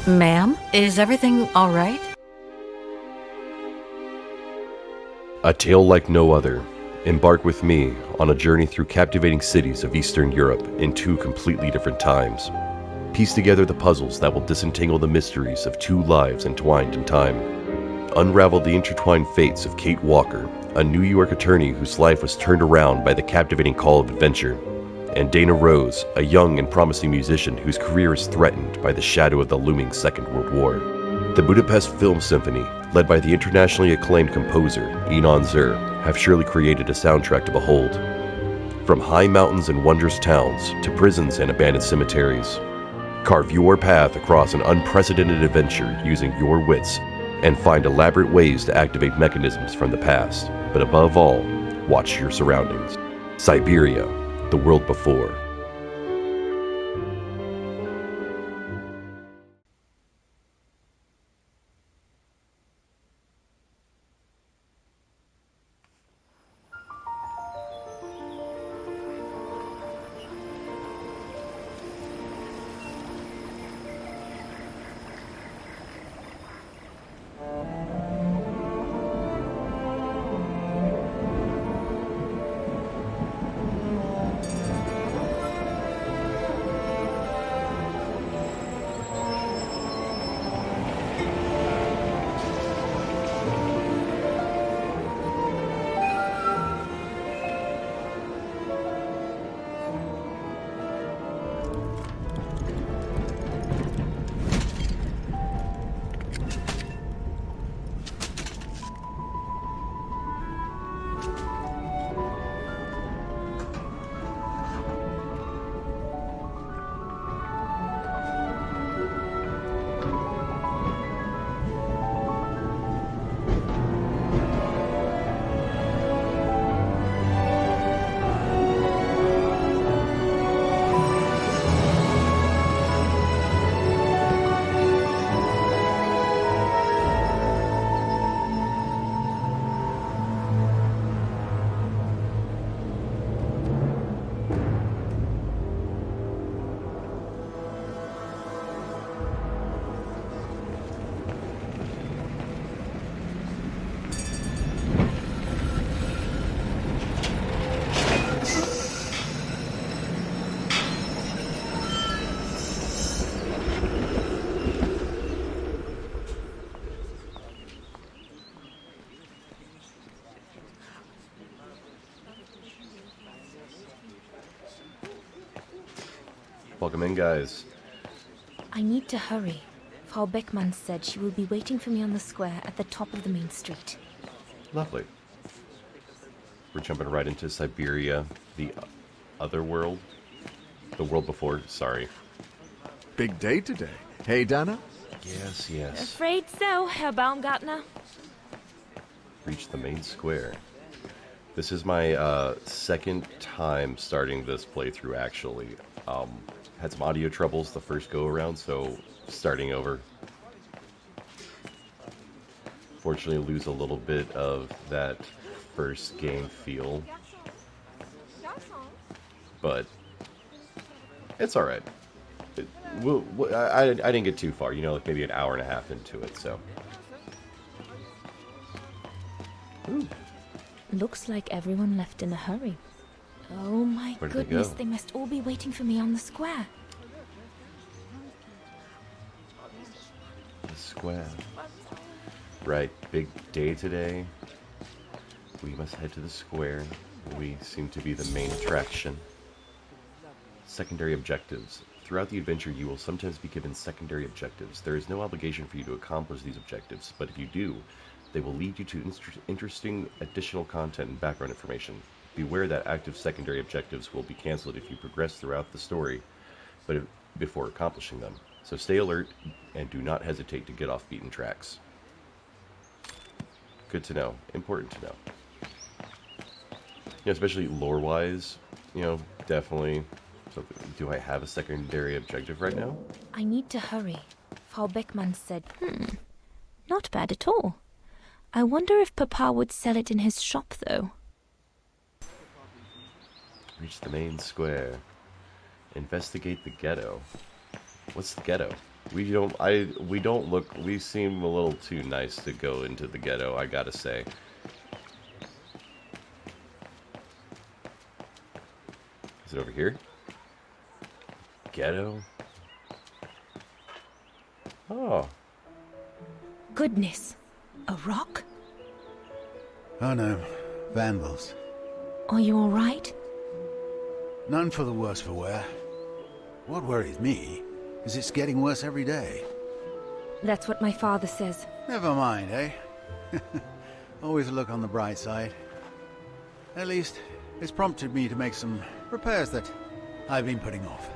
Ma'am, is everything all right? A tale like no other. Embark with me on a journey through captivating cities of Eastern Europe in two completely different times. Piece together the puzzles that will disentangle the mysteries of two lives entwined in time. Unravel the intertwined fates of Kate Walker, a New York attorney whose life was turned around by the captivating call of adventure, and Dana Roze, a young and promising musician whose career is threatened by the shadow of the looming Second World War. The Budapest Film Symphony, led by the internationally acclaimed composer Inon Zur, have surely created a soundtrack to behold. From high mountains and wondrous towns to prisons and abandoned cemeteries, carve your path across an unprecedented adventure using your wits and find elaborate ways to activate mechanisms from the past. But above all, watch your surroundings. Syberia, the world before. Welcome in, guys. I need to hurry. Frau Beckmann said she will be waiting for me on the square at the top of the main street. Lovely. We're jumping right into Syberia, the other world. The world before, sorry. Big day today. Hey, Dana? Yes, yes. Afraid so, Herr Baumgartner. Reach the main square. This is my second time starting this playthrough, actually. Had some audio troubles the first go-around, so starting over. Fortunately, lose a little bit of that first game feel. But it's alright. I didn't get too far, like maybe an hour and a half into it, so. Ooh. Looks like everyone left in a hurry. Oh my goodness, they must all be waiting for me on the square. The square. Right, big day today. We must head to the square. We seem to be the main attraction. Secondary objectives. Throughout the adventure, you will sometimes be given secondary objectives. There is no obligation for you to accomplish these objectives, but if you do, they will lead you to interesting additional content and background information. Beware that active secondary objectives will be cancelled if you progress throughout the story, but before accomplishing them. So stay alert and do not hesitate to get off beaten tracks. Good to know. Important to know. Especially lore-wise, definitely. So, do I have a secondary objective right now? I need to hurry. Frau Beckmann said, not bad at all. I wonder if Papa would sell it in his shop, though. Reach the main square. Investigate the ghetto. What's the ghetto? We don't look, we seem a little too nice to go into the ghetto, I gotta say. Is it over here? Ghetto? Oh. Goodness. A rock? Oh no, vandals. Are you all right? None for the worse for wear. What worries me is it's getting worse every day. That's what my father says. Never mind, eh? Always look on the bright side. At least, it's prompted me to make some repairs that I've been putting off.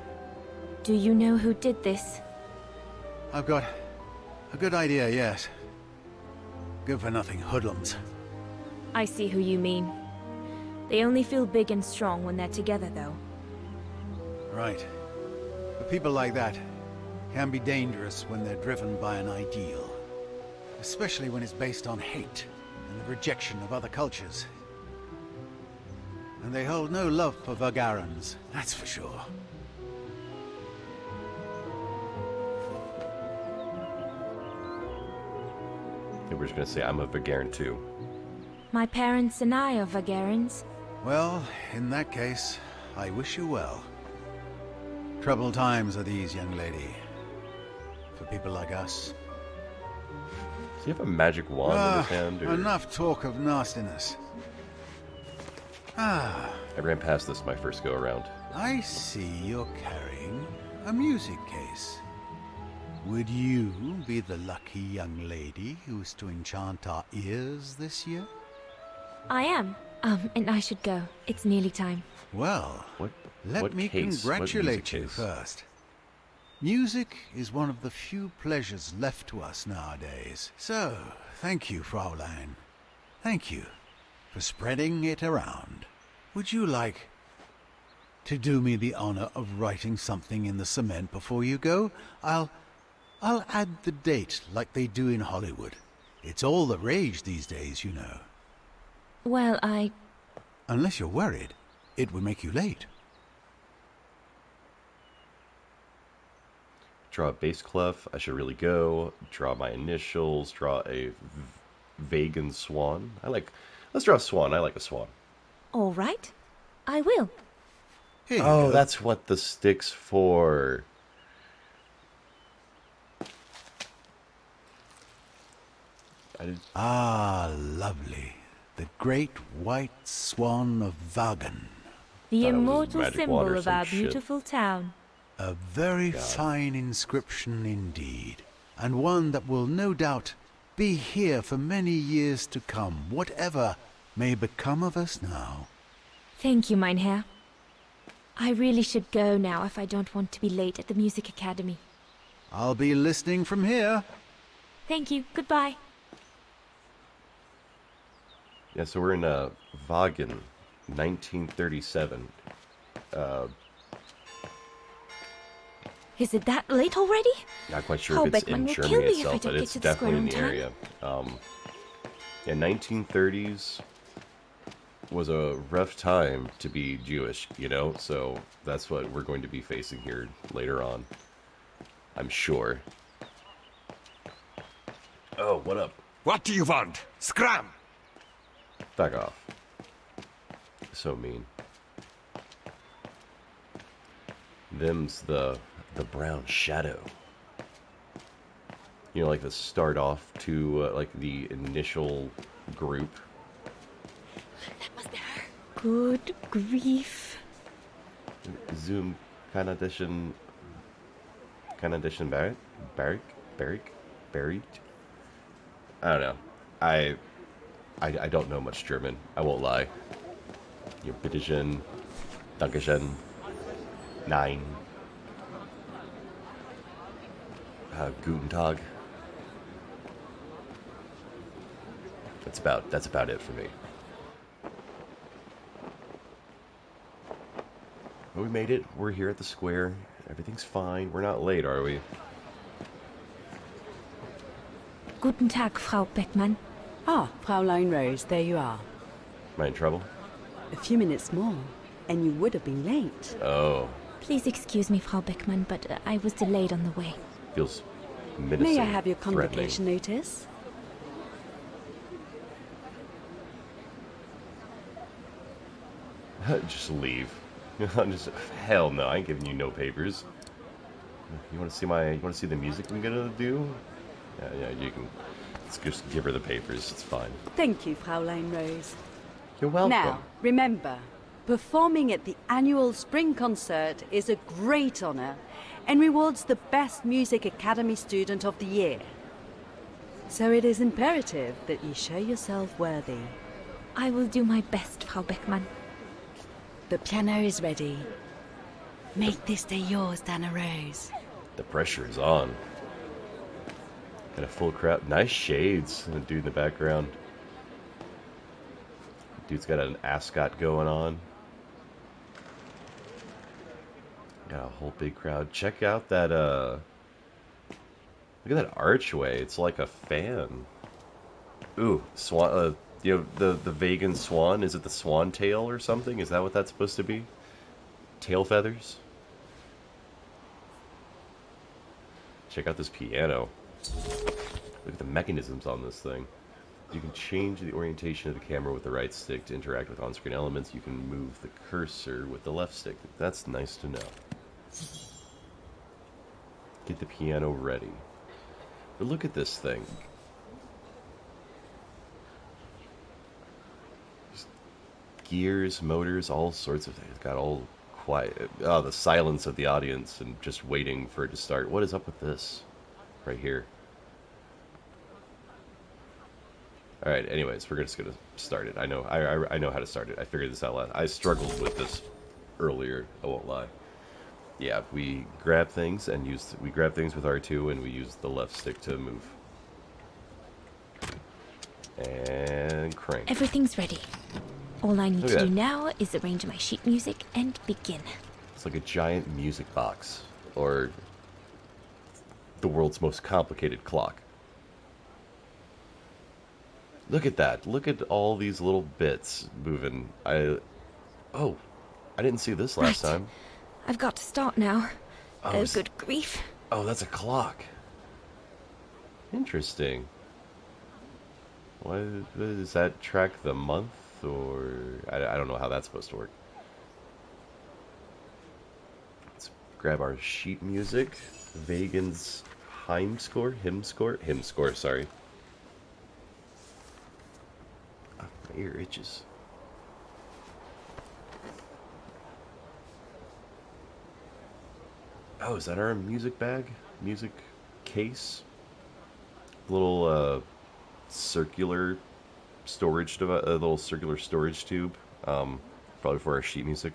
Do you know who did this? I've got a good idea, yes. Good-for-nothing hoodlums. I see who you mean. They only feel big and strong when they're together, though. Right. But people like that can be dangerous when they're driven by an ideal. Especially when it's based on hate and the rejection of other cultures. And they hold no love for Vagarans, that's for sure. I think we're just gonna say I'm a Vaghen too. My parents and I are Vagarans. Well, in that case, I wish you well. Troubled times are these, young lady. For people like us. Does he have a magic wand in his hand? Or... Enough talk of nastiness. I ran past this my first go around. I see you're carrying a music case. Would you be the lucky young lady who's to enchant our ears this year? I am. And I should go. It's nearly time. Well, let what me case? congratulate you case? first. Music is one of the few pleasures left to us nowadays. So, thank you, Fraulein. Thank you for spreading it around. Would you like to do me the honor of writing something in the cement before you go? I'll add the date like they do in Hollywood. It's all the rage these days, you know. Well, Unless you're worried, it would make you late. Draw a bass clef. I should really go. Draw my initials. Draw a Vaghen swan. Let's draw a swan. I like a swan. all right. I will. Here you Oh, go. that's what the stick's for. Ah, lovely. The great white swan of Vaghen. The Thought it was immortal magic symbol water or of some our shit. beautiful town. A very fine inscription indeed, and one that will no doubt be here for many years to come, whatever may become of us now. Thank you, mein Herr. I really should go now if I don't want to be late at the music academy. I'll be listening from here. Thank you. Goodbye. Yeah, so we're in Vaghen, 1937. Is it that late already? Not quite sure Frau if it's Beckmann in will kill Germany me if I itself, don't but get it's to the square definitely in the on area. Yeah, 1930s was a rough time to be Jewish, you know? So that's what we're going to be facing here later on. I'm sure. Oh, what up? What do you want? Scram! Back off. So mean. Them's the brown shadow. You know, like the start off to like the initial group. That must be her. Good grief. Zoom Canadition Barrick. I don't know. I don't know much German. I won't lie. You bitteschön, dankeschön, nein, guten Tag. That's about it for me. But we made it. We're here at the square. Everything's fine. We're not late, are we? Guten Tag, Frau Beckmann. Ah, Fraulein Roze, there you are. Am I in trouble? A few minutes more, and you would have been late. Oh. Please excuse me, Frau Beckmann, but I was delayed on the way. Feels menacing. May I have your threatening. convocation notice? Just leave. Just hell no, I ain't giving you no papers. You want to see my? You want to see the music I'm gonna do? Yeah, you can. Let's just give her the papers. It's fine. Thank you, Fraulein Rose. You're welcome. Now, remember, performing at the annual spring concert is a great honor and rewards the best music academy student of the year. So it is imperative that you show yourself worthy. I will do my best, Frau Beckmann. The piano is ready. Make this day yours, Dana Rose. The pressure is on. Got a full crowd. Nice shades. And a dude in the background. Dude's got an ascot going on. Got a whole big crowd. Check out that, look at that archway. It's like a fan. Ooh, swan, you know, the Vaghen swan. Is it the swan tail or something? Is that what that's supposed to be? Tail feathers? Check out this piano. Look at the mechanisms on this thing. You can change the orientation of the camera with the right stick to interact with on-screen elements. You can move the cursor with the left stick. That's nice to know. Get the piano ready. But look at this thing. Just gears, motors, all sorts of things. It's got all quiet. Oh, the silence of the audience and just waiting for it to start. What is up with this? Right here. Alright, anyways, we're just gonna start it. I know how to start it. I figured this out last. I struggled with this earlier, I won't lie. Yeah, we grab things and we grab things with R2 and we use the left stick to move. And crank. Everything's ready. All I need Look to at do that. now is arrange my sheet music and begin. It's like a giant music box, or the world's most complicated clock. Look at that. Look at all these little bits moving. Oh, I didn't see this last Right. time. I've got to start now. Oh, Oh, s- good grief. Oh, that's a clock. Interesting. What does that track the month, or I don't know how that's supposed to work. Let's grab our sheet music. Vaghen's hymn score, sorry. Oh, my ear itches. Oh, is that our music bag? Music case? Little circular storage device, a little circular storage tube, probably for our sheet music.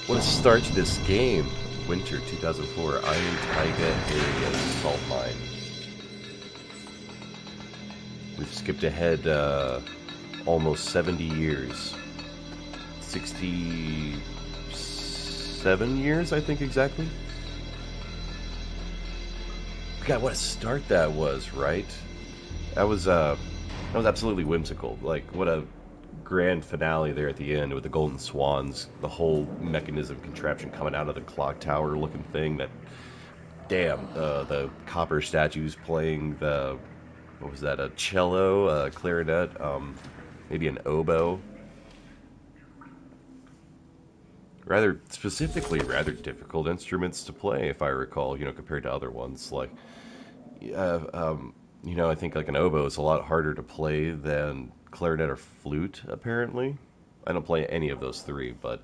What a start to this game. Winter 2004, Iron Taiga area salt mine. We've skipped ahead almost 70 years. 67 years, I think, exactly. God, what a start that was, right? That was absolutely whimsical. Like, what a grand finale there at the end with the golden swans, the whole mechanism contraption coming out of the clock tower looking thing. That, damn, the copper statues playing the, what was that, a cello, a clarinet, maybe an oboe. Rather difficult instruments to play, if I recall, compared to other ones. Like, I think like an oboe is a lot harder to play than clarinet or flute, apparently. I don't play any of those three, but...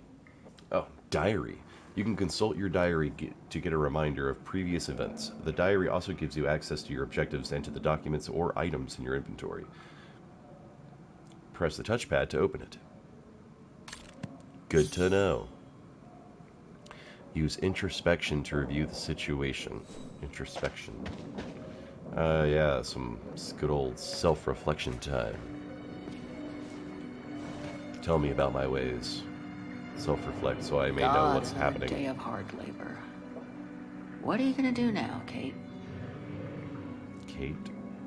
Oh, diary. You can consult your diary to get a reminder of previous events. The diary also gives you access to your objectives and to the documents or items in your inventory. Press the touchpad to open it. Good to know. Use introspection to review the situation. Introspection. Yeah, some good old self-reflection time. Tell me about my ways. Self-reflect so I may know what's happening. Day of hard labor. What are you gonna do now, Kate? Kate?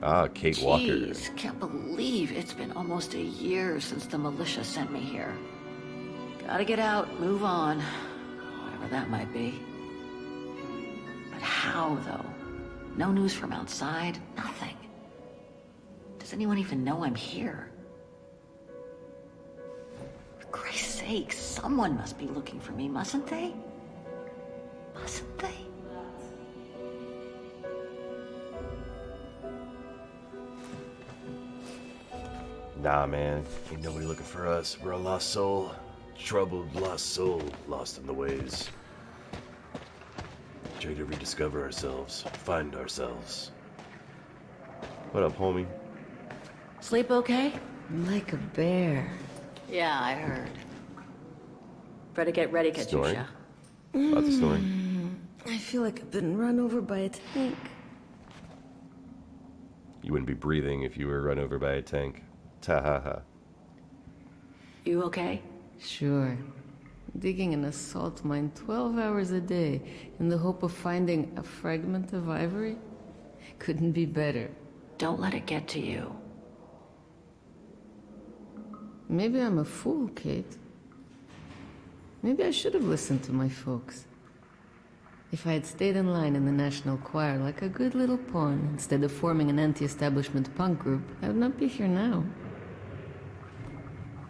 Ah, Kate Walker. Jeez, can't believe it's been almost a year since the militia sent me here. Gotta get out, move on. Whatever that might be. But how, though? No news from outside, nothing. Does anyone even know I'm here? For Christ's sake, someone must be looking for me, mustn't they? Mustn't they? Nah, man. Ain't nobody looking for us. We're a lost soul. Troubled, lost soul. Lost in the ways. Trying to rediscover ourselves. Find ourselves. What up, homie? Sleep okay? Like a bear. Yeah, I heard. Better get ready, Story? Katusha. About the story. I feel like I've been run over by a tank. You wouldn't be breathing if you were run over by a tank. Ta ha ha. You okay? Sure. Digging an assault mine 12 hours a day in the hope of finding a fragment of ivory? Couldn't be better. Don't let it get to you. Maybe I'm a fool, Kate. Maybe I should have listened to my folks. If I had stayed in line in the National Choir like a good little pawn, instead of forming an anti-establishment punk group, I would not be here now.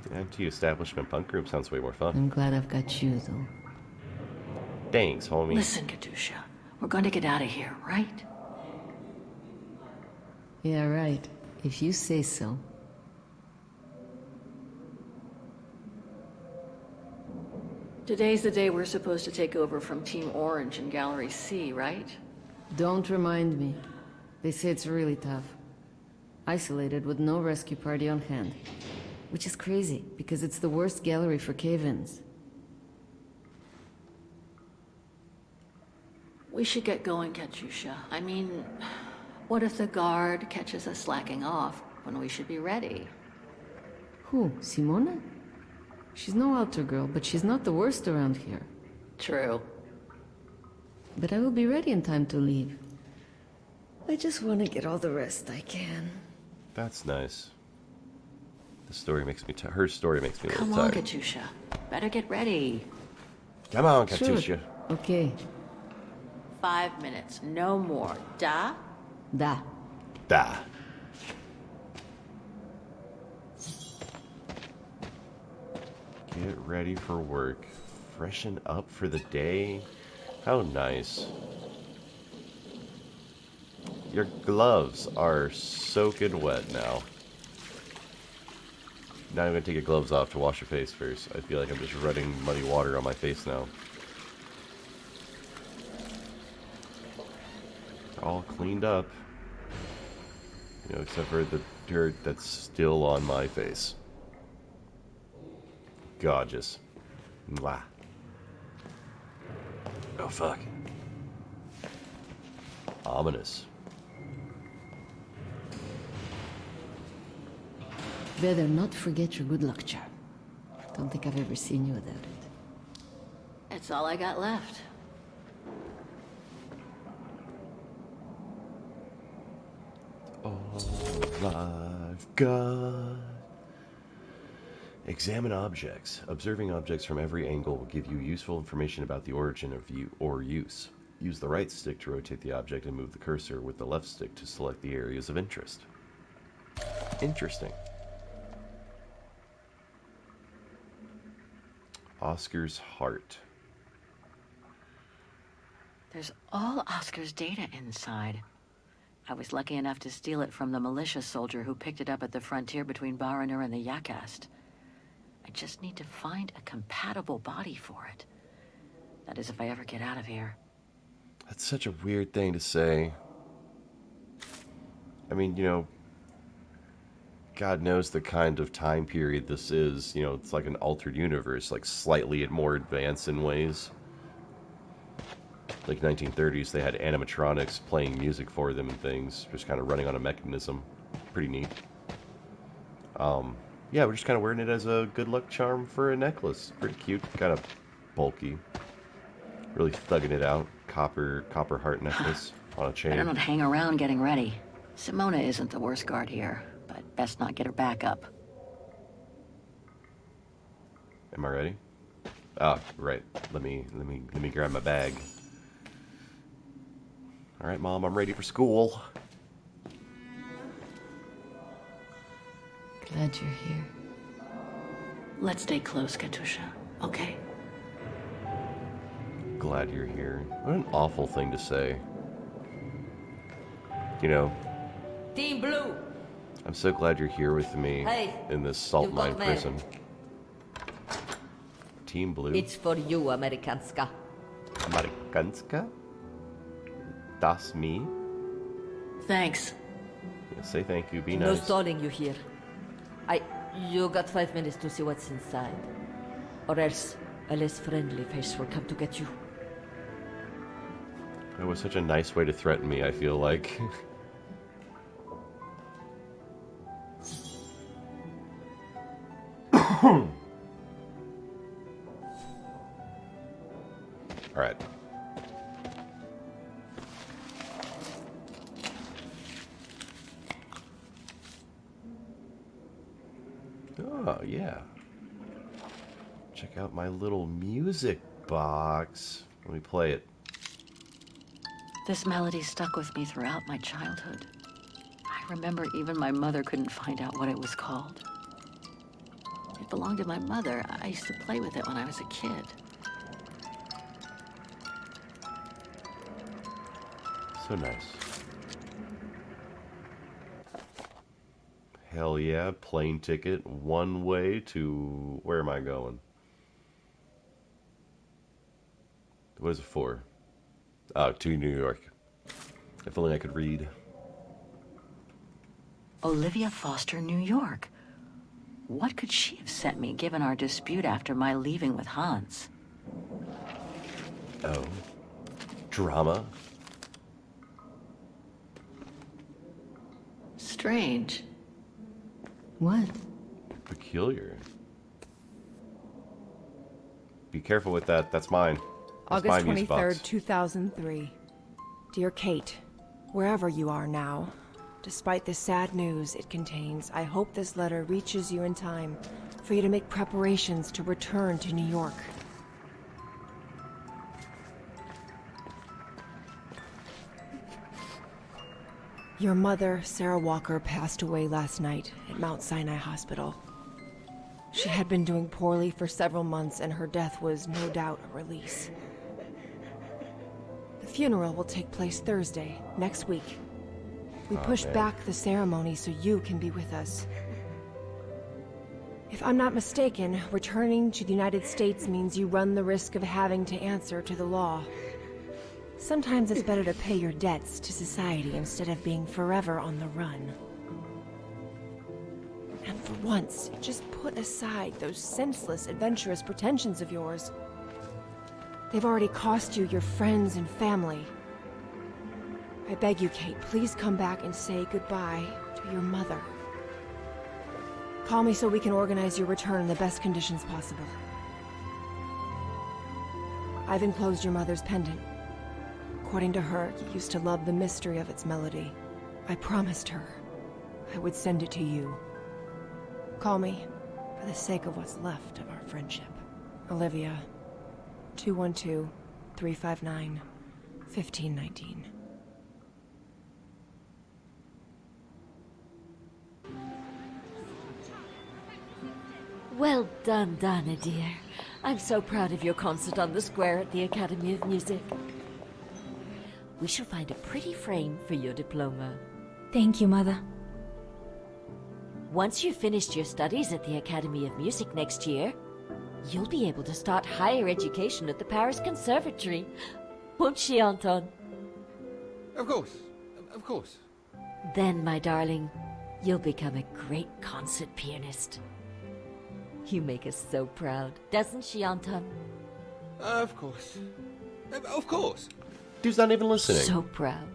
The anti-establishment punk group sounds way more fun. I'm glad I've got you, though. Thanks, homie. Listen, Katusha. We're going to get out of here, right? Yeah, right. If you say so. Today's the day we're supposed to take over from Team Orange in Gallery C, right? Don't remind me. They say it's really tough. Isolated with no rescue party on hand. Which is crazy, because it's the worst gallery for cave-ins. We should get going, Katusha. I mean, what if the guard catches us slacking off when we should be ready? Who, Simona? She's no altar girl, but she's not the worst around here. True. But I will be ready in time to leave. I just want to get all the rest I can. That's nice. The story makes me her story makes me a little Come on, tired. Katusha. Better get ready. Come on, Sure. Katusha. Okay. 5 minutes, no more. Da? Da. Da. Get ready for work. Freshen up for the day. How nice. Your gloves are soaking wet now. Now I'm gonna take your gloves off to wash your face first. I feel like I'm just running muddy water on my face now. All cleaned up. You know, except for the dirt that's still on my face. Gorgeous. Mwah. Oh, fuck. Ominous. Better not forget your good luck charm. Don't think I've ever seen you without it. It's all I got left. All I've got. Examine objects. Observing objects from every angle will give you useful information about the origin of view or use. Use the right stick to rotate the object and move the cursor with the left stick to select the areas of interest. Interesting. Oscar's heart. There's all Oscar's data inside. I was lucky enough to steal it from the militia soldier who picked it up at the frontier between Baranur and the Yakast. I just need to find a compatible body for it. That is, if I ever get out of here. That's such a weird thing to say. I mean, you know, God knows the kind of time period this is. You know, it's like an altered universe, like slightly more advanced in ways. Like 1930s, they had animatronics playing music for them and things, just kind of running on a mechanism. Pretty neat. Yeah, we're just kind of wearing it as a good luck charm for a necklace. Pretty cute, kind of bulky. Really thugging it out. Copper heart necklace on a chain. Better not hang around getting ready. Simona isn't the worst guard here, but best not get her back up. Am I ready? Ah, right. Let me grab my bag. All right, Mom, I'm ready for school. Glad you're here. Let's stay close, Katusha, okay? Glad you're here. What an awful thing to say. You know, Team Blue! I'm so glad you're here with me Hey, in this salt you've mine got mail. prison. Team Blue? It's for you, Amerikanska. Amerikanska? Das me? Thanks. Yeah, say thank you, be No nice. stalling you here. You got 5 minutes to see what's inside. Or else a less friendly face will come to get you. It was such a nice way to threaten me, I feel like. Alright. Oh, yeah. Check out my little music box. Let me play it. This melody stuck with me throughout my childhood. I remember even my mother couldn't find out what it was called. It belonged to my mother. I used to play with it when I was a kid. So nice. Hell yeah, plane ticket, one way to... Where am I going? What is it for? Oh, to New York. If only I could read. Olivia Foster, New York. What could she have sent me given our dispute after my leaving with Hans? Oh. Drama? Strange. What? Peculiar. Be careful with that. That's mine. That's August my music 23rd, box. 2003. Dear Kate, wherever you are now, despite the sad news it contains, I hope this letter reaches you in time for you to make preparations to return to New York. Your mother, Sarah Walker, passed away last night at Mount Sinai Hospital. She had been doing poorly for several months, and her death was no doubt a release. The funeral will take place Thursday, next week. We pushed back the ceremony so you can be with us. If I'm not mistaken, returning to the United States means you run the risk of having to answer to the law. Sometimes it's better to pay your debts to society instead of being forever on the run. And for once, just put aside those senseless, adventurous pretensions of yours. They've already cost you your friends and family. I beg you, Kate, please come back and say goodbye to your mother. Call me so we can organize your return in the best conditions possible. I've enclosed your mother's pendant. According to her, you used to love the mystery of its melody. I promised her I would send it to you. Call me, for the sake of what's left of our friendship. Olivia, 212-359-1519. Well done, Donna, dear. I'm so proud of your concert on the square at the Academy of Music. We shall find a pretty frame for your diploma. Thank you, Mother. Once you've finished your studies at the Academy of Music next year, you'll be able to start higher education at the Paris Conservatory. Won't she, Anton? Of course. Of course. Then, my darling, you'll become a great concert pianist. You make us so proud, doesn't she, Anton? Of course. Of course. Dude's not even listening. So proud.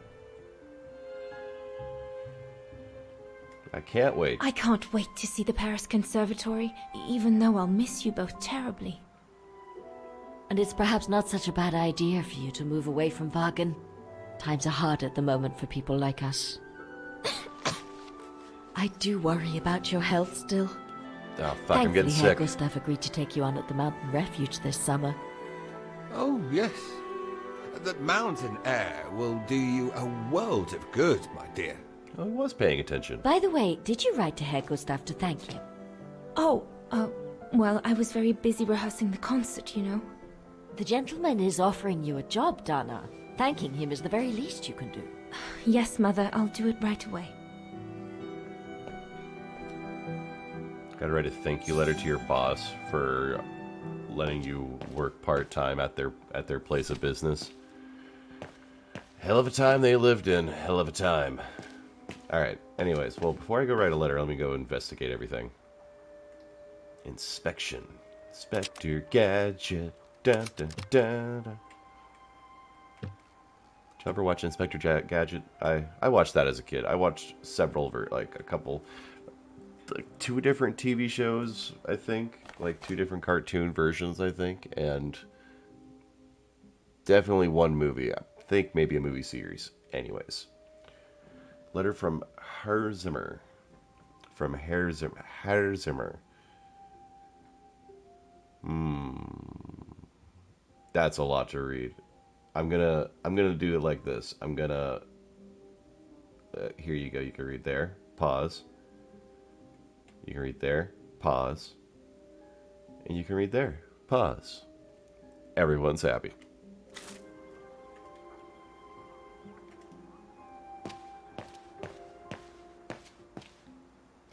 I can't wait. I can't wait to see the Paris Conservatory, even though I'll miss you both terribly. And it's perhaps not such a bad idea for you to move away from Vaghen. Times are hard at the moment for people like us. I do worry about your health still. Oh, fuck, I'm getting Thankfully, Herr sick. Gustav agreed to take you on at the mountain refuge this summer. Oh, yes. That mountain air will do you a world of good, my dear. I was paying attention. By the way, did you write to Herr Gustav to thank him? Oh, well, I was very busy rehearsing the concert, you know. The gentleman is offering you a job, Dana. Thanking him is the very least you can do. Yes, Mother, I'll do it right away. Gotta write a thank you letter to your boss for letting you work part-time at their place of business. Hell of a time they lived in. Hell of a time. Alright, anyways, well, before I go write a letter, let me go investigate everything. Inspection. Inspector Gadget. Dun, dun, dun, dun. Did you ever watch Inspector Gadget? I watched that as a kid. I watched several, like a couple, like 2 different TV shows, I think. Like 2 different cartoon versions, I think. And definitely 1 movie. I think maybe a movie series. Anyways. Letter from Herzimer. From Herzimer. That's a lot to read. I'm gonna do it like this. I'm gonna here you go. You can read there. Pause. You can read there. Pause. And you can read there. Pause. Everyone's happy.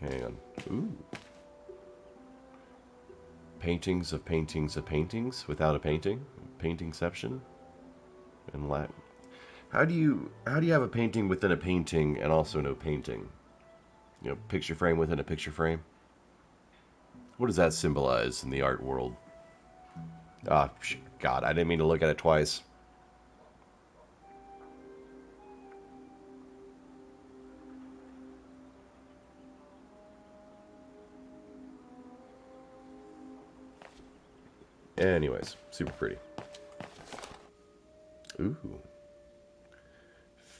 Hang on. Ooh. Paintings of paintings of paintings without a painting. Paintingception. In Latin. How do you have a painting within a painting and also no painting? You know, picture frame within a picture frame? What does that symbolize in the art world? Ah, God, I didn't mean to look at it twice. Anyways, super pretty. Ooh.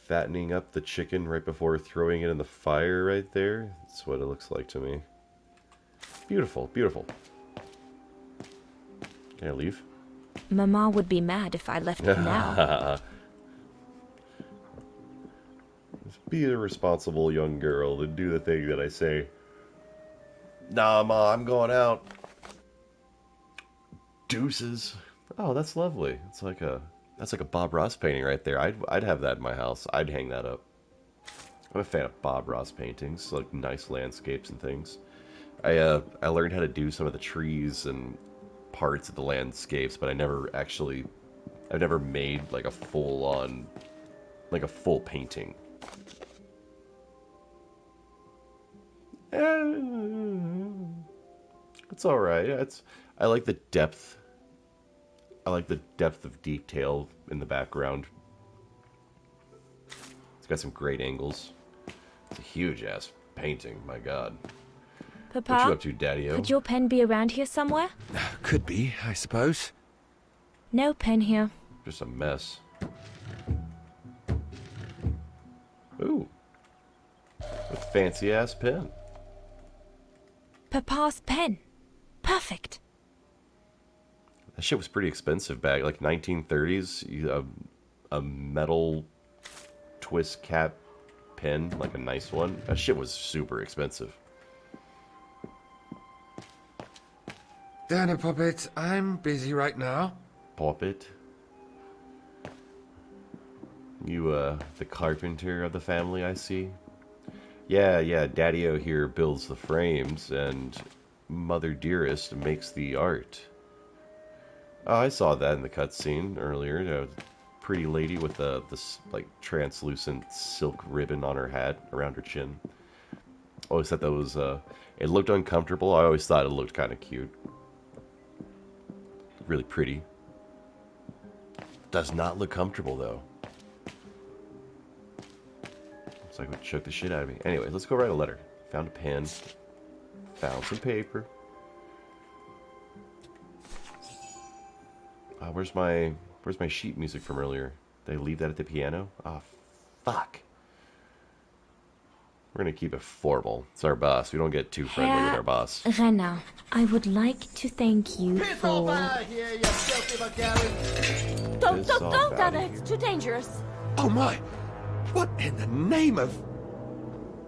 Fattening up the chicken right before throwing it in the fire right there. That's what it looks like to me. Beautiful, beautiful. Can I leave? Mama would be mad if I left now. Just be a responsible young girl and do the thing that I say. Nah, Ma, I'm going out. Deuces. Oh, that's lovely. That's like a Bob Ross painting right there. I'd have that in my house. I'd hang that up. I'm a fan of Bob Ross paintings, like nice landscapes and things. I learned how to do some of the trees and parts of the landscapes, but I've never made like a full painting. It's all right. I like the depth. I like the depth of detail in the background. It's got some great angles. It's a huge-ass painting, my god. Papa, What you up to, Daddy-o? could your pen be around here somewhere? Could be, I suppose. No pen here. Just a mess. Ooh. A fancy-ass pen. Papa's pen. Perfect. That shit was pretty expensive back, like 1930s. A metal twist cap pen, like a nice one. That shit was super expensive. Dana Puppet, I'm busy right now. Puppet. You, the carpenter of the family, I see. Yeah, Daddy-o here builds the frames, and Mother Dearest makes the art. Oh, I saw that in the cutscene earlier. A pretty lady with this like translucent silk ribbon on her hat around her chin. Always thought that was it looked uncomfortable. I always thought it looked kind of cute. Really pretty. Does not look comfortable though. Looks like it would choke the shit out of me. Anyway, let's go write a letter. Found a pen. Found some paper. Where's my sheet music from earlier? Did I leave that at the piano? Oh, fuck. We're gonna keep it formal. It's our boss. We don't get too friendly with our boss. Renna, I would like to thank you for... Don't, Alex. Too dangerous. Oh my! What in the name of...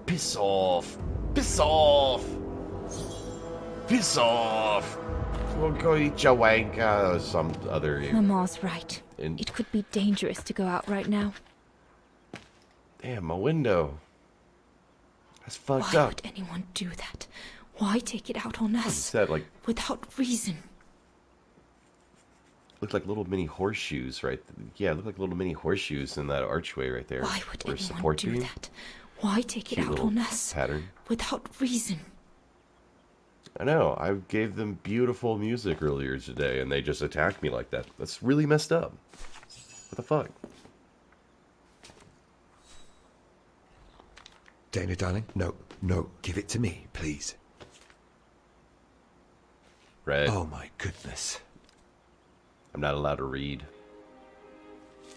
Piss off! Piss off! Piss off! We'll go eat your wanker or some other... Mama's right. It could be dangerous to go out right now. Damn, my window. That's fucked Why up. would anyone do that? Why take it out on us? Said, like, without reason. looked like little mini horseshoes, right? Yeah, looked like little mini horseshoes in that archway right there. Why would or anyone do beam. that? Why take it Cute out little on us? pattern. Without reason. I know. I gave them beautiful music earlier today, and they just attacked me like that. That's really messed up. What the fuck? Dana, darling, no, give it to me, please. Red. Oh my goodness. I'm not allowed to read.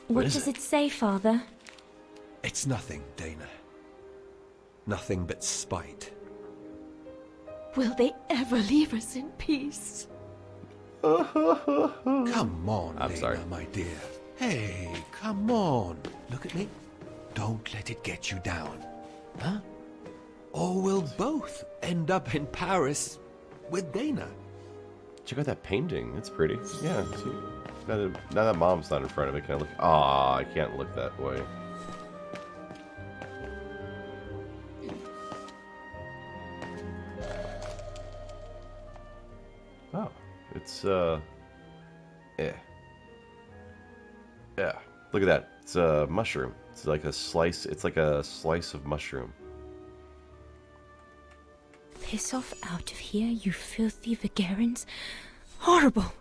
What is does it say, Father? It's nothing, Dana. Nothing but spite. Will they ever leave us in peace? Come on, I'm Dana, sorry. my dear. Hey, come on. Look at me. Don't let it get you down. Huh? Or we'll both end up in Paris with Dana. Check out that painting. It's pretty. Yeah. See, now that Mom's not in front of it, can I look? Ah, I can't look that way. Oh, it's yeah. Look at that. It's a mushroom. It's like a slice. It's like a slice of mushroom. Piss off out of here, you filthy Vagarans. Horrible.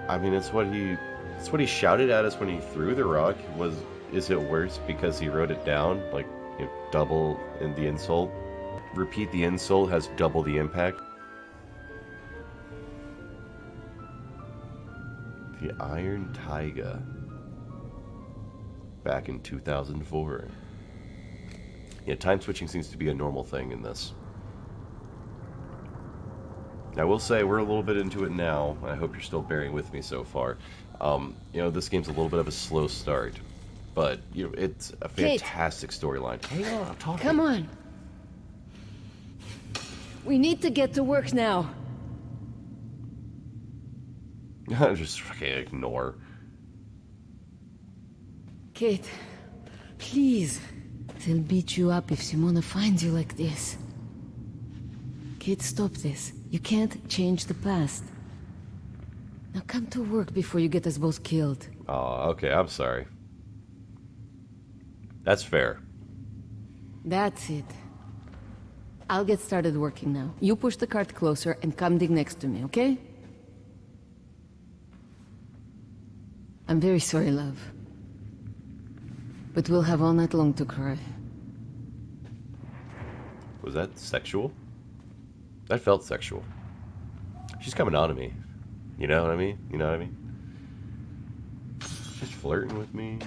I mean, it's what he shouted at us when he threw the rock. Is it worse because he wrote it down? Like, you know, double in the insult. Repeat the insult has double the impact. The Iron Taiga. Back in 2004. Yeah, time switching seems to be a normal thing in this. I will say we're a little bit into it now. I hope you're still bearing with me so far. You know, this game's a little bit of a slow start, but you know, it's a fantastic storyline. Hang on, I'm talking. Come on. We need to get to work now. Just fucking ignore. Kate, please. They'll beat you up if Simona finds you like this. Kate, stop this. You can't change the past. Now come to work before you get us both killed. Oh, okay, I'm sorry. That's fair. That's it. I'll get started working now. You push the cart closer and come dig next to me, okay? I'm very sorry, love. But we'll have all night long to cry. Was that sexual? That felt sexual. She's coming on to me. You know what I mean? You know what I mean? She's flirting with me.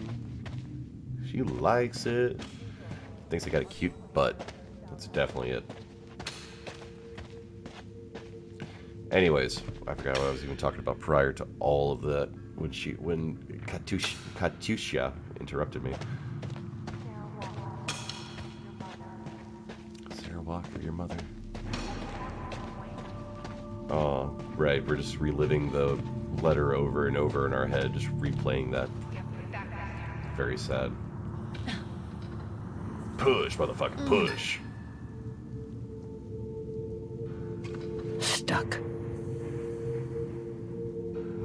She likes it. Thinks I got a cute butt. That's definitely it. Anyways, I forgot what I was even talking about prior to all of that. When Katusha interrupted me. Sarah Walker, your mother. Oh, right. We're just reliving the letter over and over in our head, just replaying that. Very sad. Push, motherfucker, push. Stuck.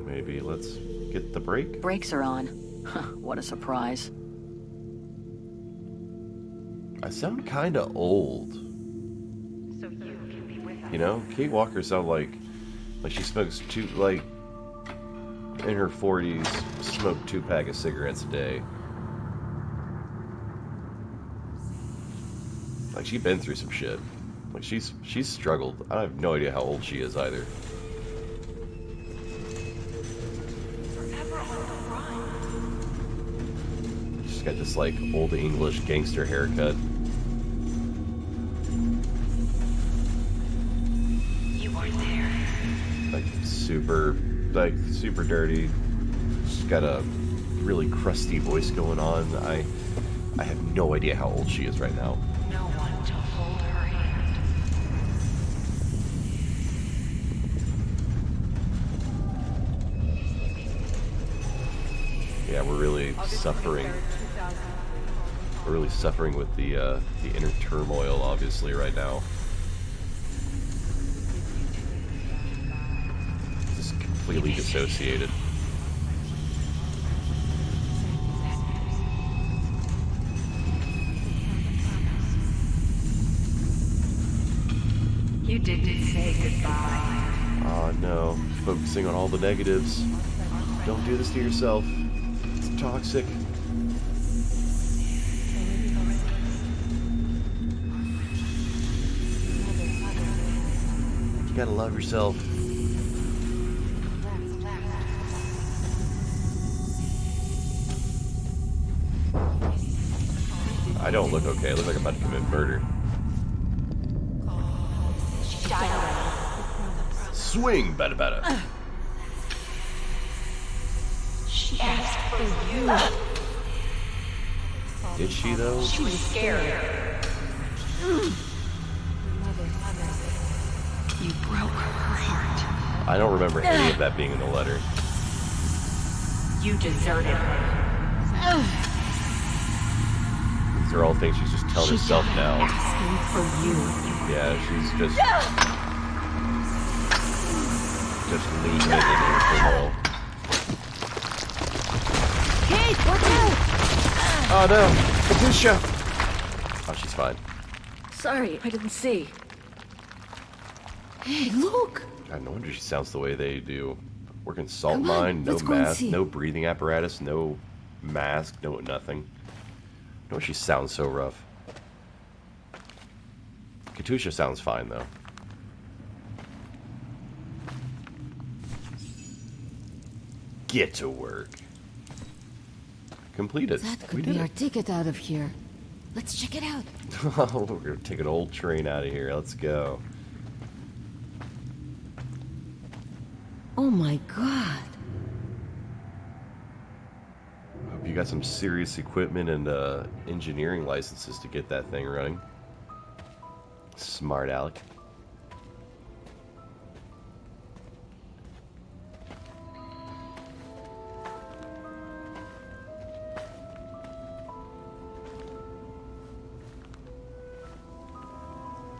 Maybe let's get the brake. Brakes are on. What a surprise. I sound kinda old. You know, Kate Walker sounds like she smokes in her 40s, smoked 2 packs of cigarettes a day. Like, she's been through some shit. Like, she's struggled. I have no idea how old she is either. She's got this, like, old English gangster haircut. You weren't there. Like, super dirty. She's got a really crusty voice going on. I have no idea how old she is right now. No one to hold her hand. Yeah, we're really suffering. We're really suffering with the inner turmoil, obviously, right now. Just completely dissociated. You didn't say goodbye. Oh no, focusing on all the negatives. Don't do this to yourself. It's toxic. You gotta love yourself. I don't look okay. I look like I'm about to commit murder. Swing, bada bada. She asked for you. Did she though? She was scared. You broke her heart. I don't remember any of that being in the letter. You deserted her. These are all things she's just telling herself now. Asking for you. Yeah, she's just losing it in her turmoil. Kate, watch out! Oh no, Katusha! Oh, she's fine. Sorry, I didn't see. Hey, look! God, no wonder she sounds the way they do. Working salt Come on, mine, no let's go and mask, see. no breathing apparatus, no mask, no nothing. No, she sounds so rough. Katusha sounds fine though. Get to work. Completed. That We could did be our it. ticket out of here. Let's check it out. We're gonna take an old train out of here. Let's go. Oh my god. Hope you got some serious equipment and engineering licenses to get that thing running. Smart Alec.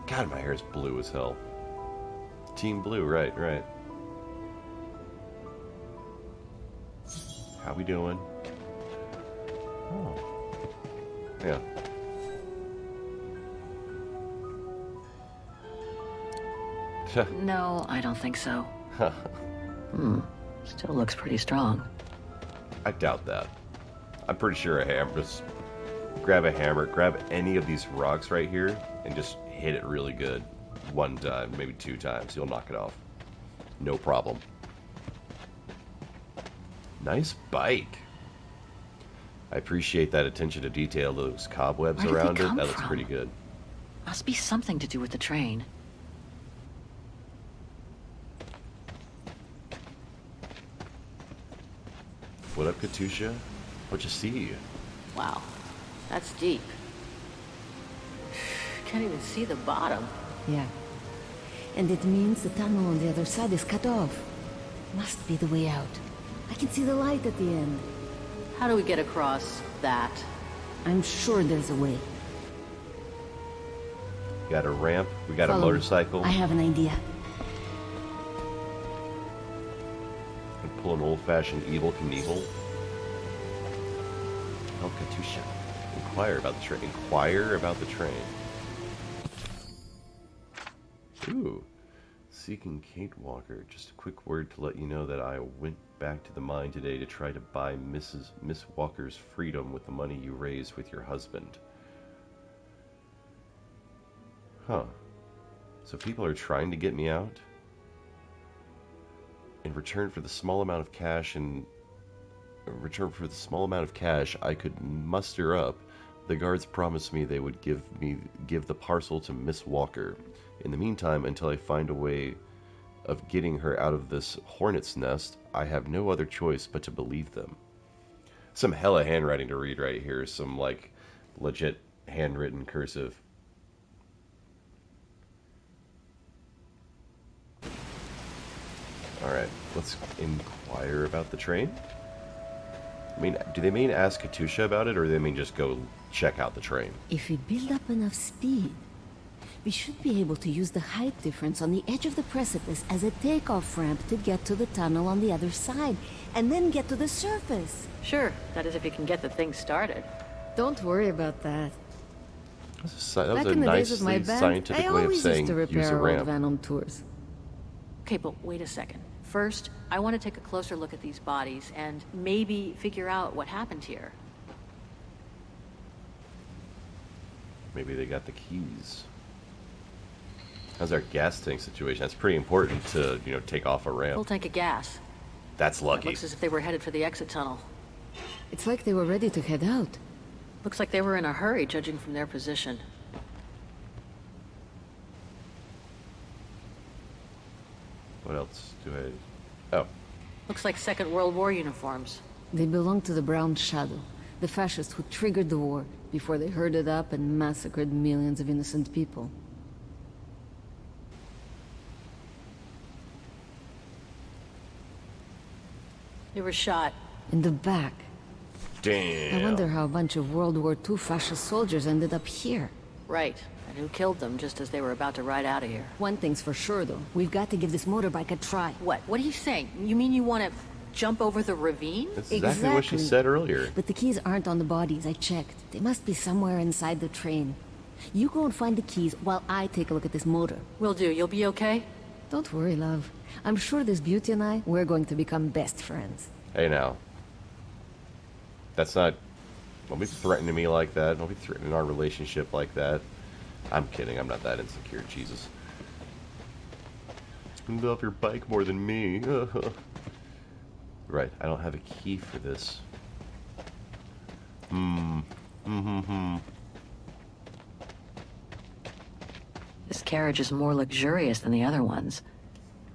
God, my hair's blue as hell. Team blue, right. How we doing? Oh. Yeah. No, I don't think so. Still looks pretty strong. I doubt that. I'm pretty sure a hammer, just grab a hammer, grab any of these rocks right here, and just hit it really good. One time, maybe 2 times, you'll knock it off. No problem. Nice bike. I appreciate that attention to detail, those cobwebs Where did they around it. come That looks from? pretty good. Must be something to do with the train. What up, Katusha? What you see? Wow, that's deep. Can't even see the bottom. Yeah. And it means the tunnel on the other side is cut off. Must be the way out. I can see the light at the end. How do we get across that? I'm sure there's a way. Got a ramp. We got Follow a me. motorcycle. I have an idea. And pull an old-fashioned Evel Knievel. Oh, Katusha. Inquire about the train. Inquire about the train. Ooh. Seeking Kate Walker. Just a quick word to let you know that I went back to the mine today to try to buy Miss Walker's freedom with the money you raised with your husband. Huh. So people are trying to get me out? In return for the small amount of cash I could muster up, the guards promised me they would give the parcel to Miss Walker. In the meantime, until I find a way of getting her out of this hornet's nest, I have no other choice but to believe them. Some hella handwriting to read right here. Some, like, legit handwritten cursive. Alright, let's inquire about the train. I mean, do they mean ask Katusha about it, or do they mean just go check out the train? If we build up enough speed, we should be able to use the height difference on the edge of the precipice as a takeoff ramp to get to the tunnel on the other side, and then get to the surface. Sure, that is if you can get the thing started. Don't worry about that. That was a Back in the days nicely of my band, scientific I way of always saying used to use repair a our old ramp. van on tours. Okay, but wait a second. First, I want to take a closer look at these bodies and maybe figure out what happened here. Maybe they got the keys. How's our gas tank situation? That's pretty important to, you know, take off a Full ramp. tank of gas. That's It lucky. looks as if they were headed for the exit tunnel. It's like they were ready to head out. Looks like they were in a hurry, judging from their position. What else do I... Oh. Looks like Second World War uniforms. They belonged to the Brown Shadow, the fascists who triggered the war before they herded up and massacred millions of innocent people. They were shot. In the back. Damn. I wonder how a bunch of World War II fascist soldiers ended up here. Right. And who killed them just as they were about to ride out of here? One thing's for sure, though. We've got to give this motorbike a try. What? What are you saying? You mean you want to jump over the ravine? That's exactly what she said earlier. But the keys aren't on the bodies, I checked. They must be somewhere inside the train. You go and find the keys while I take a look at this motor. Will do. You'll be okay? Don't worry, love. I'm sure this beauty and I, we're going to become best friends. Hey now. That's not... Don't be threatening me like that. Don't be threatening our relationship like that. I'm kidding. I'm not that insecure. Jesus. You love your bike more than me. Right. I don't have a key for this. This carriage is more luxurious than the other ones.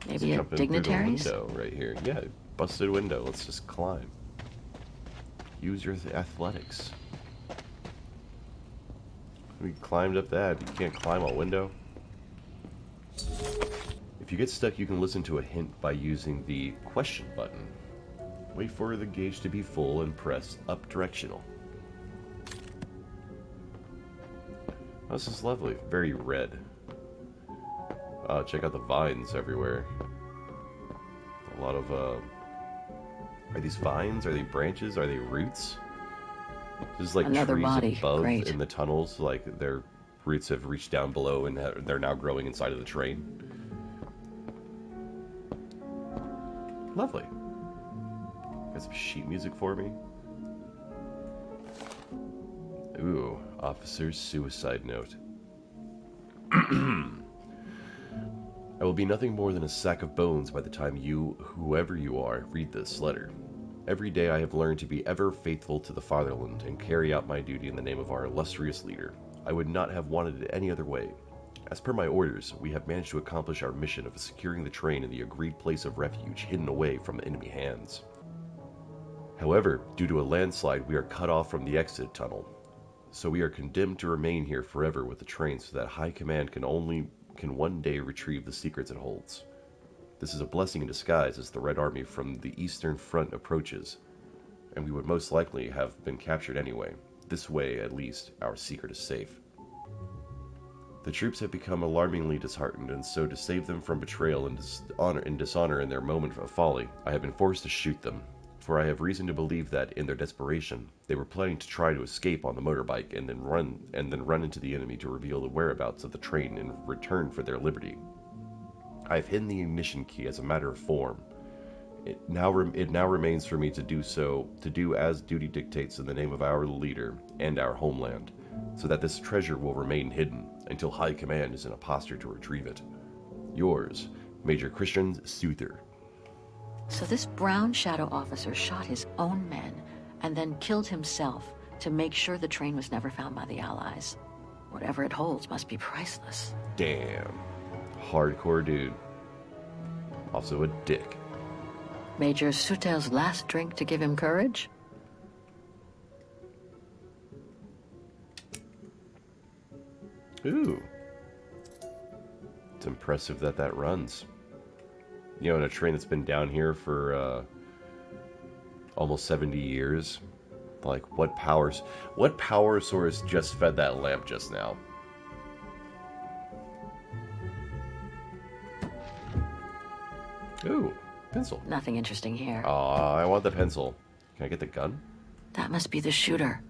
Maybe a Jump in through the dignitaries? window right here. Yeah, busted window. Let's just climb. Use your athletics. We climbed up that. You can't climb a window. If you get stuck, you can listen to a hint by using the question button. Wait for the gauge to be full and press up directional. Oh, this is lovely. Very red. Check out the vines everywhere. A lot of, Are these vines? Are they branches? Are they roots? There's like Another trees body. above Great. in the tunnels, like their roots have reached down below and they're now growing inside of the train. Lovely. Got some sheet music for me. Ooh, officer's suicide note. I will be nothing more than a sack of bones by the time you, whoever you are, read this letter. Every day I have learned to be ever faithful to the fatherland and carry out my duty in the name of our illustrious leader. I would not have wanted it any other way. As per my orders, we have managed to accomplish our mission of securing the train in the agreed place of refuge hidden away from enemy hands. However, due to a landslide, we are cut off from the exit tunnel. So we are condemned to remain here forever with the train so that High Command can one day retrieve the secrets it holds. This is a blessing in disguise as the Red Army from the Eastern Front approaches, and we would most likely have been captured anyway. This way, at least, our secret is safe. The troops have become alarmingly disheartened, and so to save them from betrayal and dishonor in their moment of folly, I have been forced to shoot them, for I have reason to believe that, in their desperation, they were planning to try to escape on the motorbike and then run into the enemy to reveal the whereabouts of the train in return for their liberty. I have hidden the ignition key as a matter of form. It now remains for me to do as duty dictates in the name of our leader and our homeland, so that this treasure will remain hidden until High Command is in a posture to retrieve it. Yours, Major Christian Souther. So this brown shadow officer shot his own men and then killed himself to make sure the train was never found by the Allies. Whatever it holds must be priceless. Damn. Hardcore dude. Also a dick. Major Soutel's last drink to give him courage? Ooh. It's impressive that runs. You know, in a train that's been down here for almost 70 years. Like, what power source just fed that lamp just now? Ooh, pencil. Nothing interesting here. Aw, I want the pencil. Can I get the gun? That must be the shooter.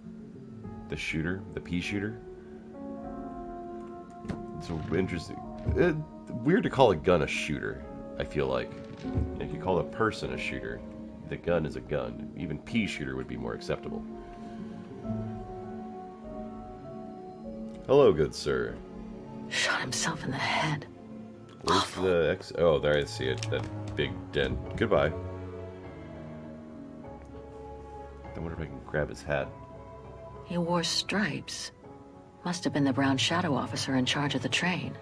The shooter? The pea shooter? It's interesting. Weird to call a gun a shooter, I feel like. If you call a person a shooter, the gun is a gun. Even pea shooter would be more acceptable. Hello, good sir. Shot himself in the head. Where's the X? Oh, there I see it. That big dent. Goodbye. I wonder if I can grab his hat. He wore stripes. Must have been the brown shadow officer in charge of the train.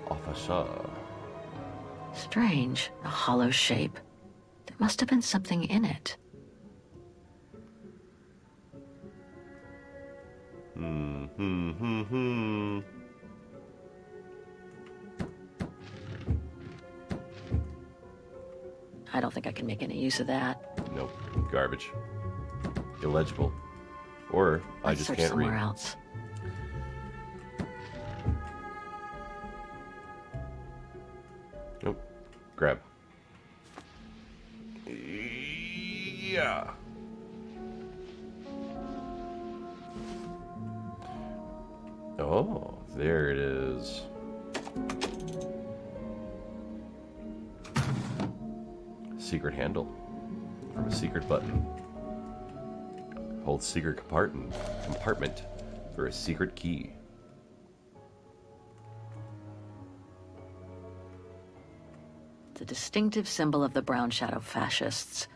Officer. Strange, a hollow shape. There must have been something in it. I don't think I can make any use of that. Nope. Garbage. Illegible. Or I Let's just search can't somewhere read. else. Nope. Grab. Yeah. Oh, there it is. Secret handle from a secret button. Hold secret compartment for a secret key. The distinctive symbol of the brown shadow fascists.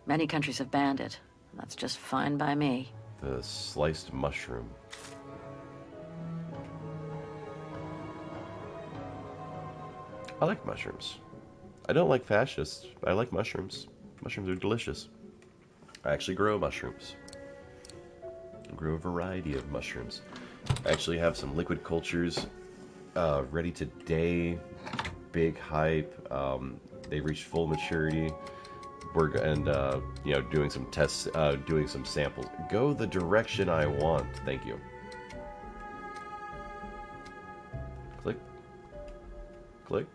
Many countries have banned it. And that's just fine by me. The sliced mushroom. I like mushrooms. I don't like fascists, but I like mushrooms. Mushrooms are delicious. I actually grow mushrooms. I grow a variety of mushrooms. I actually have some liquid cultures ready today. Big hype. They reached full maturity. Doing some tests, doing some samples. Go the direction I want. Thank you. Click. Click.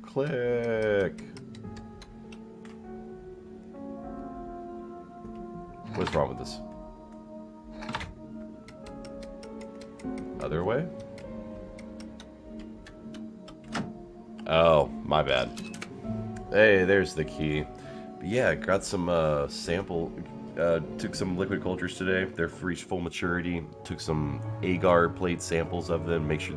Click. What's wrong with this? Other way? Oh, my bad. Hey, there's the key. But yeah, got some took some liquid cultures today. They're reached full maturity. Took some agar plate samples of them. Make sure,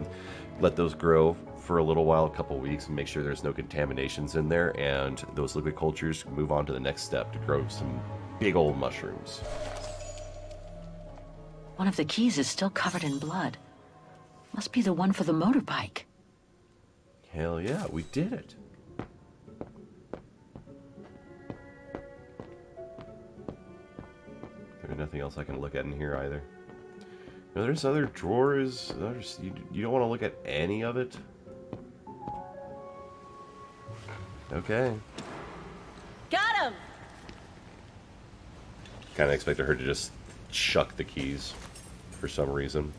let those grow for a little while, a couple weeks, and make sure there's no contaminations in there. And those liquid cultures move on to the next step to grow some big old mushrooms. One of the keys is still covered in blood. Must be the one for the motorbike. Hell yeah, we did it. There's nothing else I can look at in here either. No, there's other drawers. You don't want to look at any of it? Okay. Got him! Kind of expected her to just chuck the keys for some reason.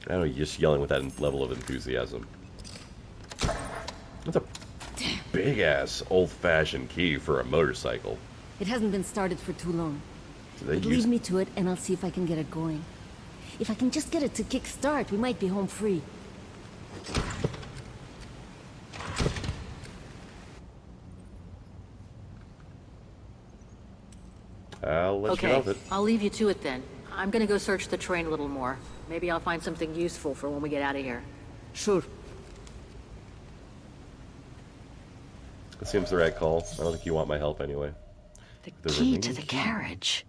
I don't know, you're just yelling with that level of enthusiasm. That's a big-ass, old-fashioned key for a motorcycle. It hasn't been started for too long. But lead me to it, and I'll see if I can get it going. If I can just get it to kick-start, we might be home free. I'll let you know of it. I'll leave you to it then. I'm gonna go search the train a little more. Maybe I'll find something useful for when we get out of here. Sure. It seems the right call. I don't think you want my help anyway. The key to the carriage.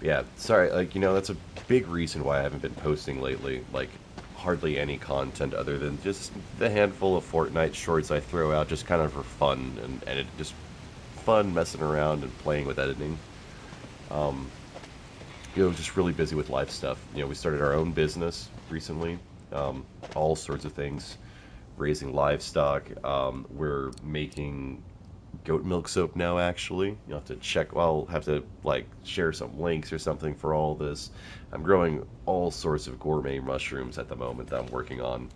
Yeah, sorry, like, you know, that's a big reason why I haven't been posting lately. Like, hardly any content other than just the handful of Fortnite shorts I throw out just kind of for fun, and it just fun messing around and playing with editing. You know, just really busy with life stuff. You know, we started our own business recently, all sorts of things, raising livestock. We're making goat milk soap now, actually. You'll have to check, I'll have to, like, share some links or something for all this. I'm growing all sorts of gourmet mushrooms at the moment that I'm working on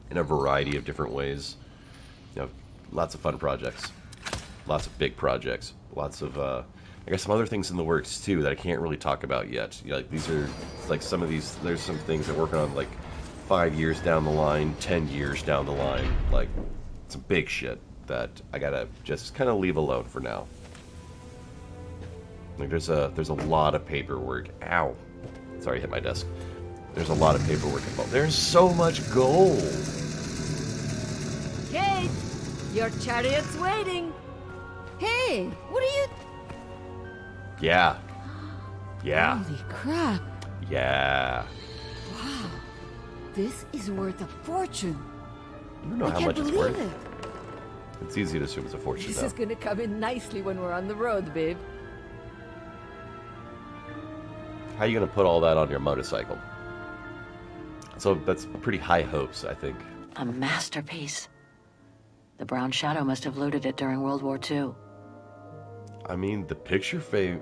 in a variety of different ways. You know, lots of fun projects. Lots of big projects. Lots of, I got some other things in the works, too, that I can't really talk about yet. You know, like, these are, like, some of these, there's some things I'm working on, like, 5 years down the line, 10 years down the line. Like, some big shit that I gotta just kind of leave alone for now. Like, there's a lot of paperwork. Ow. Sorry, I hit my desk. There's a lot of paperwork involved. There's so much gold. Kate! Your chariot's waiting! Hey! What are you... Yeah. Yeah. Holy crap! Yeah. Wow. This is worth a fortune. I don't know how much it's worth. It's easy to assume it's a fortune, This though. is gonna come in nicely when we're on the road, babe. How are you gonna put all that on your motorcycle? So that's pretty high hopes, I think. A masterpiece. The Brown Shadow must have looted it during World War II. I mean, the picture frame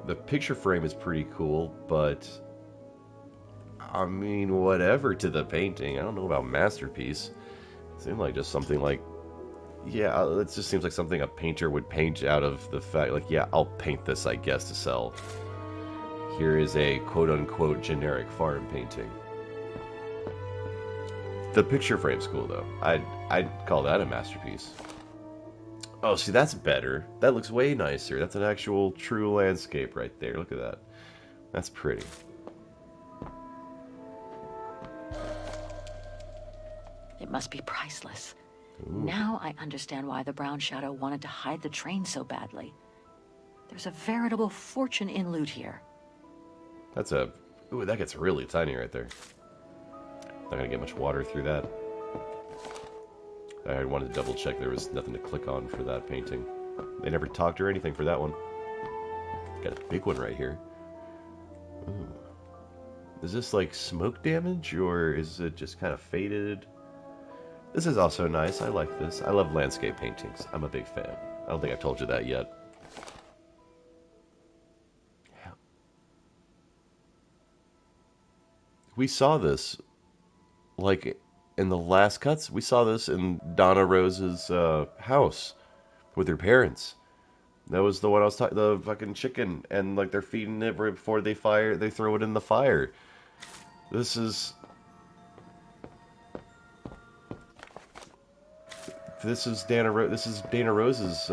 is pretty cool, but I mean, whatever to the painting. I don't know about masterpiece. It seemed like just something like, yeah, it just seems like something a painter would paint out of the fact, like, yeah, I'll paint this, I guess, to sell. Here is a quote-unquote generic farm painting. The picture frame's cool, though. I'd call that a masterpiece. Oh, see, that's better. That looks way nicer. That's an actual true landscape right there. Look at that. That's pretty. It must be priceless. Ooh. Now I understand why the Brown Shadow wanted to hide the train so badly. There's a veritable fortune in loot here. That's a... Ooh, that gets really tiny right there. Not gonna get much water through that. I wanted to double check there was nothing to click on for that painting. They never talked or anything for that one. Got a big one right here. Ooh. Is this like smoke damage, or is it just kind of faded? This is also nice. I like this. I love landscape paintings. I'm a big fan. I don't think I've told you that yet. Yeah. We saw this, like, in the last cuts. We saw this in Donna Rose's house with her parents. That was the one I was talking, the fucking chicken, and like they're feeding it right before they throw it in the fire. This is... This is Dana Rose's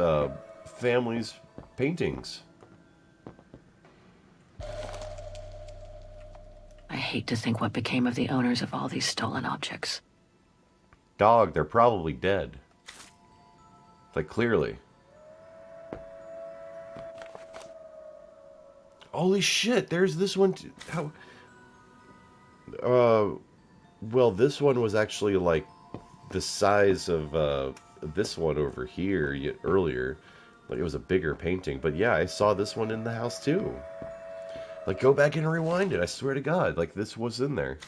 family's paintings. I hate to think what became of the owners of all these stolen objects. Dog, they're probably dead. Like, clearly. Holy shit, there's this one too. How... well, this one was actually, like, the size of, this one over here earlier. Like, it was a bigger painting. But yeah, I saw this one in the house, too. Like, go back and rewind it. I swear to God. Like, this was in there.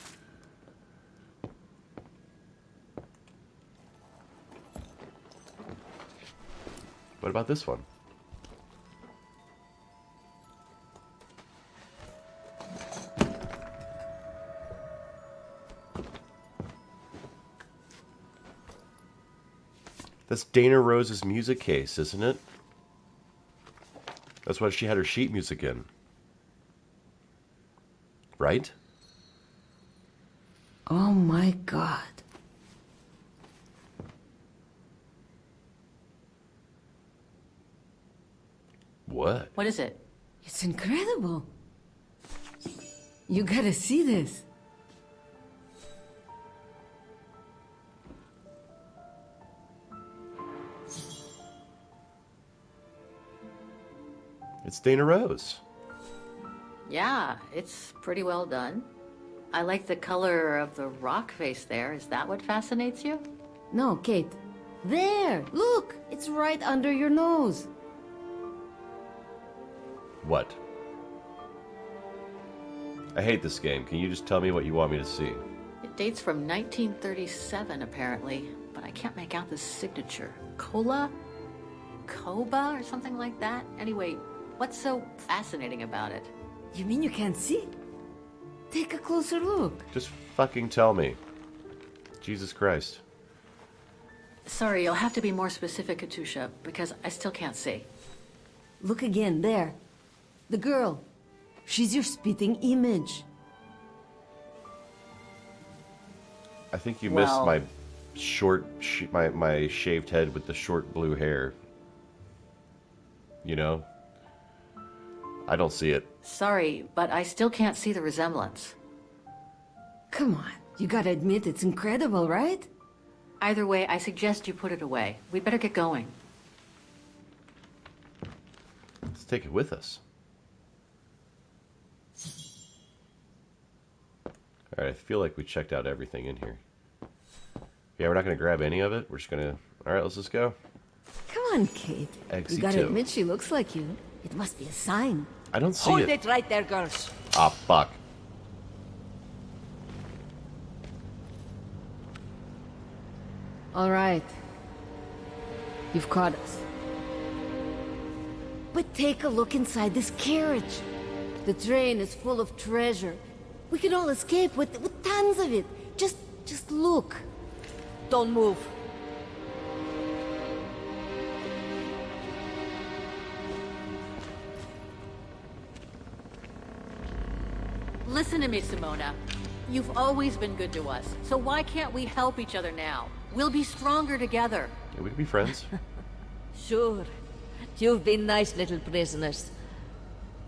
What about this one? That's Dana Rose's music case, isn't it? That's what she had her sheet music in. Right? Oh my God. What? What is it? It's incredible. You gotta see this. It's Dana Rose. Yeah, it's pretty well done. I like the color of the rock face there. Is that what fascinates you? No, Kate. There! Look! It's right under your nose. What? I hate this game. Can you just tell me what you want me to see? It dates from 1937, apparently, but I can't make out the signature. Kola? Koba or something like that? Anyway, what's so fascinating about it? You mean you can't see? Take a closer look. Just fucking tell me. Jesus Christ. Sorry, you'll have to be more specific, Katusha, because I still can't see. Look again, there. The girl. She's your spitting image. I think you missed my short, my shaved head with the short blue hair. You know? I don't see it. Sorry, but I still can't see the resemblance. Come on, you gotta admit it's incredible, right? Either way, I suggest you put it away. We'd better get going. Let's take it with us. Alright, I feel like we checked out everything in here. Yeah, we're not going to grab any of it. We're just going to... Alright, let's just go. Come on, Kate. Exit You gotta 2. admit she looks like you. It must be a sign. I don't see Hold it. it right there, girls. Ah, fuck. All right. You've caught us. But take a look inside this carriage. The train is full of treasure. We can all escape with tons of it. Just look. Don't move. Listen to me, Simona. You've always been good to us, so why can't we help each other now? We'll be stronger together. Yeah, we can be friends. Sure. You've been nice little prisoners.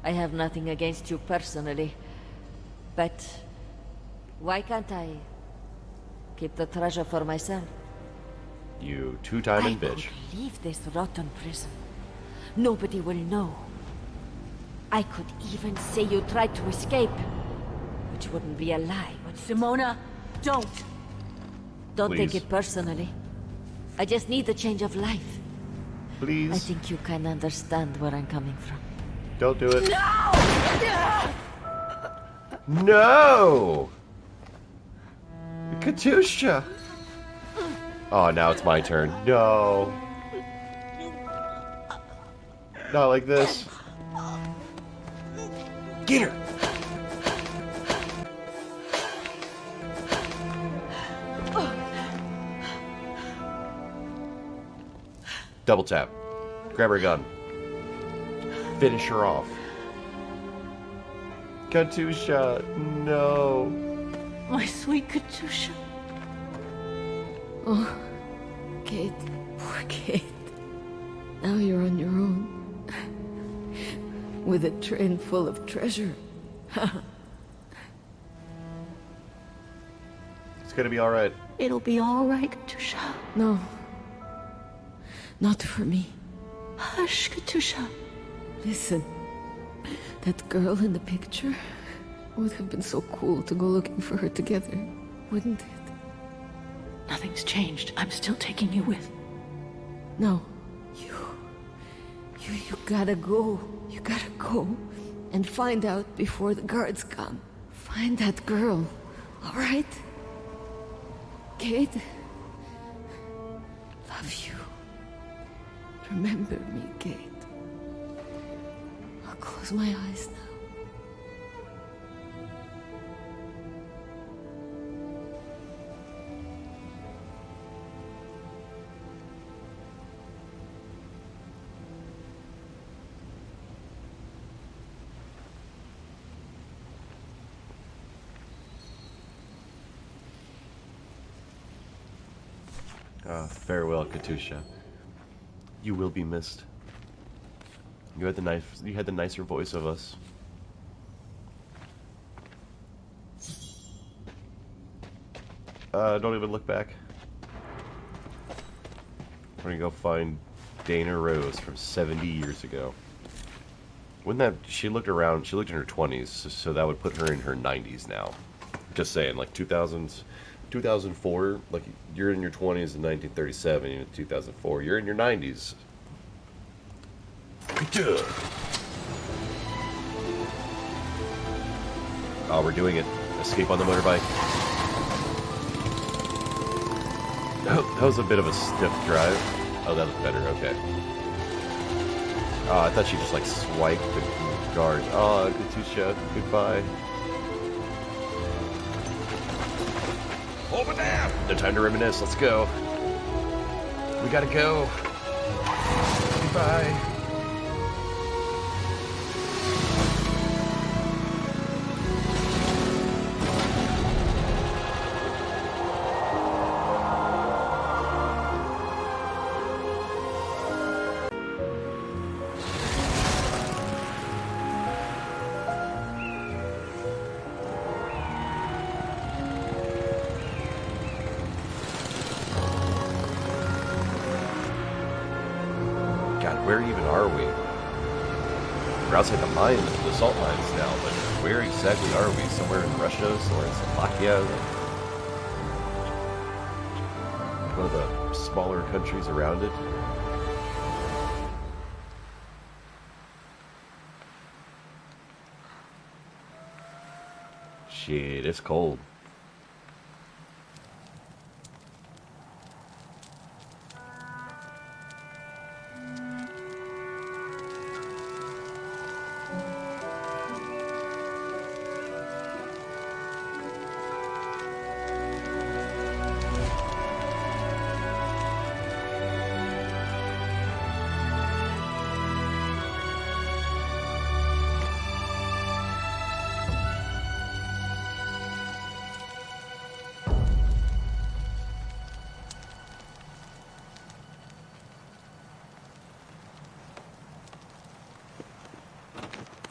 I have nothing against you personally. But why can't I keep the treasure for myself? You two-timing I bitch. could leave this rotten prison. Nobody will know. I could even say you tried to escape, which wouldn't be a lie. But Simona, don't! Don't take Please. it personally. I just need a change of life. Please. I think you can understand where I'm coming from. Don't do it. No! No! Katusha! Oh, now it's my turn. No. Not like this. Get her! Double tap. Grab her gun. Finish her off. Katusha, no. My sweet Katusha. Oh, Kate. Poor Kate. Now you're on your own. With a train full of treasure. It's gonna be alright. It'll be all right, Katusha. No. Not for me. Hush, Katusha. Listen. That girl in the picture would have been so cool to go looking for her together, wouldn't it? Nothing's changed. I'm still taking you with. No. You gotta go. You gotta go and find out before the guards come. Find that girl, all right? Kate? Love you. Remember me, Kate. I'll close my eyes now. Farewell, Katusha. You will be missed. You had the nicer voice of us. Don't even look back. We're gonna go find Dana Roze from 70 years ago. Wouldn't that... She looked around, she looked in her 20s, so that would put her in her 90s now. Just saying, like 2004, like you're in your 20s in 1937, in 2004, you're in your 90s. Oh, we're doing it. Escape on the motorbike. Oh, that was a bit of a stiff drive. Oh, that was better, okay. Oh, I thought she just like swiped the guard. Oh, Katusha, goodbye. Over there! No time to reminisce, let's go. We gotta go. Goodbye. Where even are we? We're outside the mine, the salt mines now, but where exactly are we? Somewhere in Russia, somewhere in Slovakia? One of the smaller countries around it? Shit, it's cold.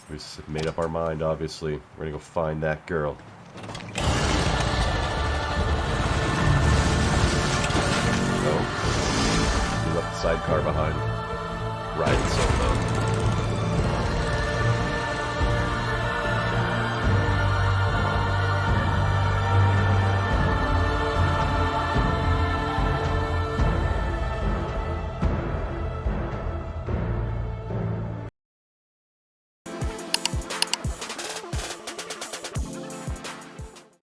We just made up our mind, obviously. We're gonna go find that girl. Oh. We left the sidecar behind. Riding solo.